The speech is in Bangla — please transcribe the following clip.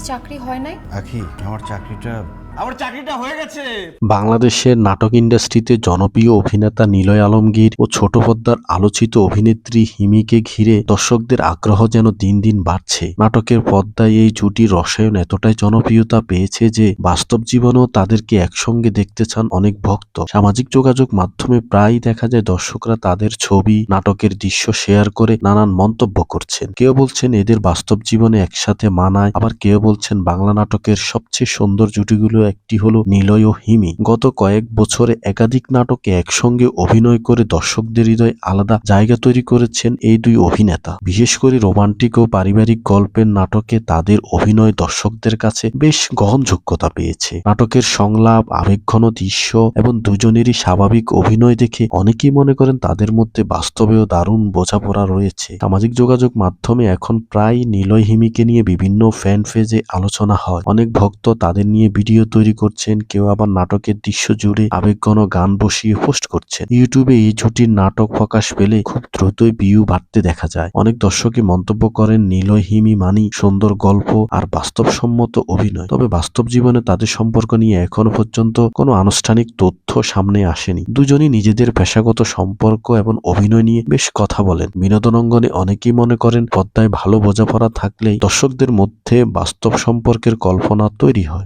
চাকরি হয় নাই? আখি, আমার চাকরিটা হয়ে গেছে। বাংলাদেশের নাটক ইন্ডাস্ট্রিতে জনপ্রিয় অভিনেতা নিলয় আলমগীর ও ছোট পর্দার আলোচিত অভিনেত্রী হিমিকে ঘিরে দর্শকদের আগ্রহ যেন দিন দিন বাড়ছে। নাটকের পর্দায় এই জুটির রসায়ন এতটাই জনপ্রিয়তা পেয়েছে যে বাস্তব জীবনেও তাদেরকে একসঙ্গে দেখতে চান অনেক ভক্ত। সামাজিক যোগাযোগ মাধ্যমে প্রায়ই দেখা যায় দর্শকরা তাদের ছবি, নাটকের দৃশ্য শেয়ার করে নানান মন্তব্য করছেন। কেউ বলছেন এদের বাস্তব জীবনে একসাথে মানায়, আবার কেউ বলছেন বাংলা নাটকের সবচেয়ে সুন্দর জুটিগুলো একটি হলো নিলয় ও হিমি। গত কয়েক বছরে একাধিক নাটকে একসঙ্গে অভিনয় করে দর্শকদের হৃদয়ে আলাদা জায়গা তৈরি করেছেন এই দুই অভিনেতা। বিশেষ করে রোমান্টিক ও পারিবারিক গল্পের নাটকে তাদের অভিনয় দর্শকদের কাছে বেশ গ্রহণযোগ্যতা পেয়েছে। নাটকের সংলাপ, আবেগঘন দৃশ্য এবং দুজনেরই স্বাভাবিক অভিনয় দেখে অনেকেই মনে করেন তাদের মধ্যে বাস্তবেও দারুণ বোঝাপড়া রয়েছে। সামাজিক যোগাযোগ মাধ্যমে এখন প্রায় নিলয় হিমিকে নিয়ে বিভিন্ন ফ্যান পেজে আলোচনা হয়। অনেক ভক্ত তাদের নিয়ে ভিডিও তৈরি করছেন, কেউ আবার নাটকের দৃশ্য জুড়ে আবেগঘন গান বসিয়ে পোস্ট করছেন। ইউটিউবে এই জুটির নাটক প্রকাশ পেলে খুব দ্রুতই ভিউ বাড়তে দেখা যায়। অনেক দর্শকই মন্তব্য করেন নিলয় হিমি মানি সুন্দর গল্প আর বাস্তবসম্মত অভিনয়। তবে বাস্তব জীবনে তাদের সম্পর্ক নিয়ে এখনো পর্যন্ত কোনো আনুষ্ঠানিক তথ্য সামনে আসেনি। দুজনই নিজেদের পেশাগত সম্পর্ক এবং অভিনয় নিয়ে বেশ কথা বলেন। বিনোদন অঙ্গনে অনেকেই মনে করেন পর্দায় ভালো বোঝাপড়া থাকলেই দর্শকদের মধ্যে বাস্তব সম্পর্কের কল্পনা তৈরি হয়।